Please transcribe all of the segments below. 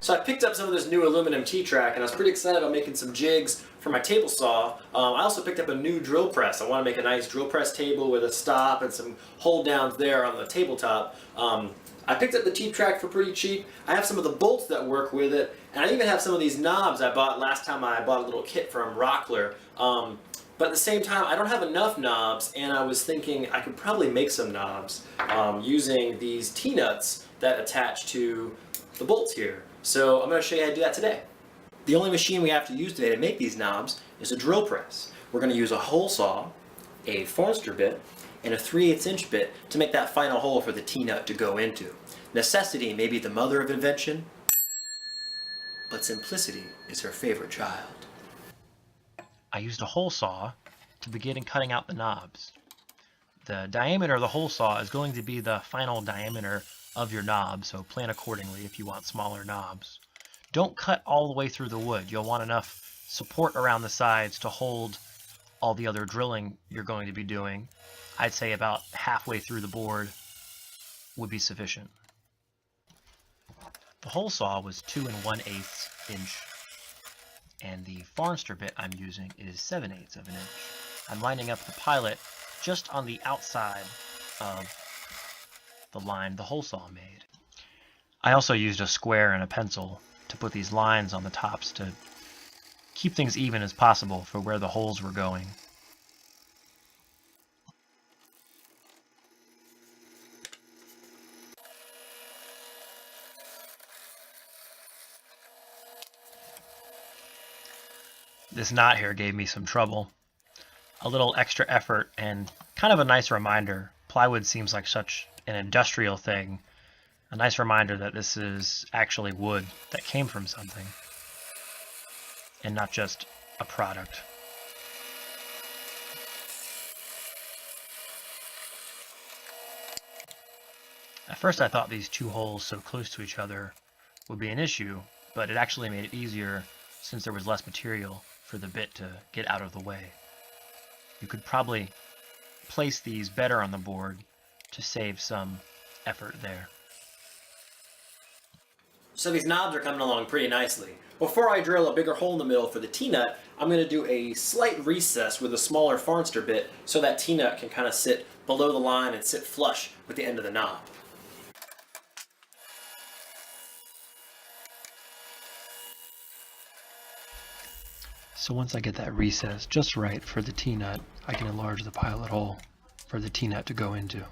So I picked up some of this new aluminum T-track and I was pretty excited about making some jigs for my table saw. I also picked up a new drill press. I want to make a nice drill press table with a stop and some hold downs there on the tabletop. I picked up the T-track for pretty cheap. I have some of the bolts that work with it, and I even have some of these knobs I bought last time I bought a little kit from Rockler. But at the same time, I don't have enough knobs, and I was thinking I could probably make some knobs using these T-nuts that attach to the bolts here. So I'm going to show you how to do that today. The only machine we have to use today to make these knobs is a drill press. We're going to use a hole saw, a Forster bit, and a 3/8 inch bit to make that final hole for the T-nut to go into. Necessity may be the mother of invention, but simplicity is her favorite child. I used a hole saw to begin cutting out the knobs. The diameter of the hole saw is going to be the final diameter of your knob, so plan accordingly if you want smaller knobs. Don't cut all the way through the wood. You'll want enough support around the sides to hold all the other drilling you're going to be doing. I'd say about halfway through the board would be sufficient. The hole saw was 2 1/8 inch, and the Forster bit I'm using is 7/8 of an inch. I'm lining up the pilot just on the outside of the line the hole saw made. I also used a square and a pencil to put these lines on the tops to keep things even as possible for where the holes were going. This knot here gave me some trouble. A little extra effort and kind of a nice reminder. Plywood seems like such an industrial thing. A nice reminder that this is actually wood that came from something and not just a product. At first I thought these two holes so close to each other would be an issue, but it actually made it easier since there was less material for the bit to get out of the way. You could probably place these better on the board to save some effort there. So these knobs are coming along pretty nicely. Before I drill a bigger hole in the middle for the T-nut, I'm going to do a slight recess with a smaller Forster bit so that T-nut can kind of sit below the line and sit flush with the end of the knob. So once I get that recess just right for the T-nut, I can enlarge the pilot hole for the T-nut to go into.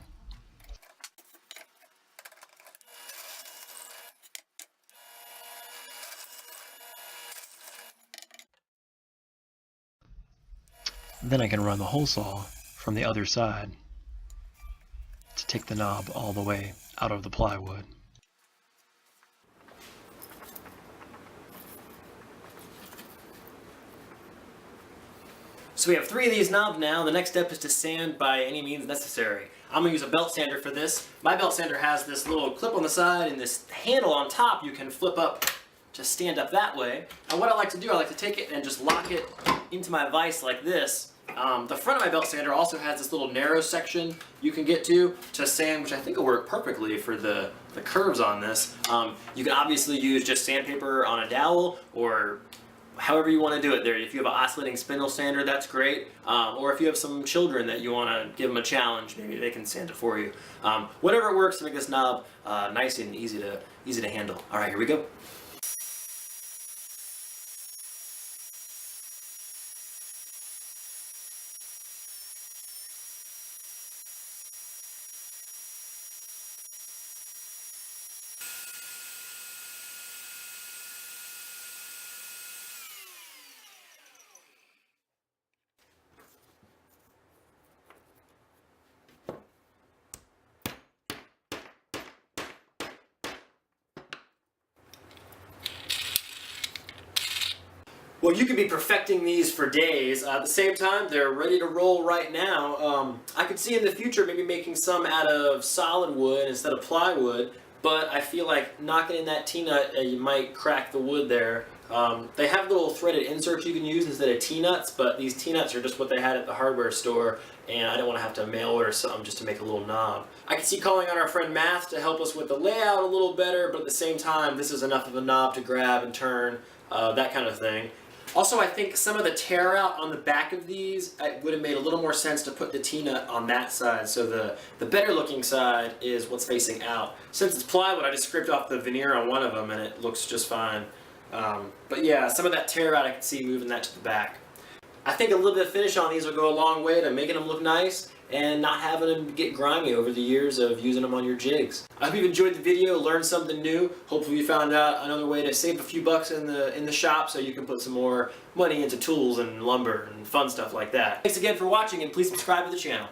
Then I can run the hole saw from the other side to take the knob all the way out of the plywood. So we have 3 of these knobs now. The next step is to sand by any means necessary. I'm going to use a belt sander for this. My belt sander has this little clip on the side and this handle on top you can flip up to stand up that way. And what I like to do, I like to take it and just lock it into my vise like this. The front of my belt sander also has this little narrow section you can get to sand, which I think will work perfectly for the curves on this. You can obviously use just sandpaper on a dowel or however you want to do it there. If you have an oscillating spindle sander, that's great. Or if you have some children that you want to give them a challenge, maybe they can sand it for you. Whatever works to make this knob nice and easy to handle. All right, here we go. Well, you could be perfecting these for days. At the same time, they're ready to roll right now. I could see in the future maybe making some out of solid wood instead of plywood, but I feel like knocking in that T-nut, you might crack the wood there. They have little threaded inserts you can use instead of T-nuts, but these T-nuts are just what they had at the hardware store, and I didn't want to have to mail order something just to make a little knob. I can see calling on our friend Math to help us with the layout a little better, but at the same time, this is enough of a knob to grab and turn, that kind of thing. Also, I think some of the tear out on the back of these, it would have made a little more sense to put the T-nut on that side, so the better looking side is what's facing out. Since it's plywood, I just scraped off the veneer on one of them and it looks just fine. But yeah, some of that tear out I can see moving that to the back. I think a little bit of finish on these will go a long way to making them look nice and not having them get grimy over the years of using them on your jigs. I hope you've enjoyed the video, learned something new. Hopefully you found out another way to save a few bucks in the shop so you can put some more money into tools and lumber and fun stuff like that. Thanks again for watching, and please subscribe to the channel.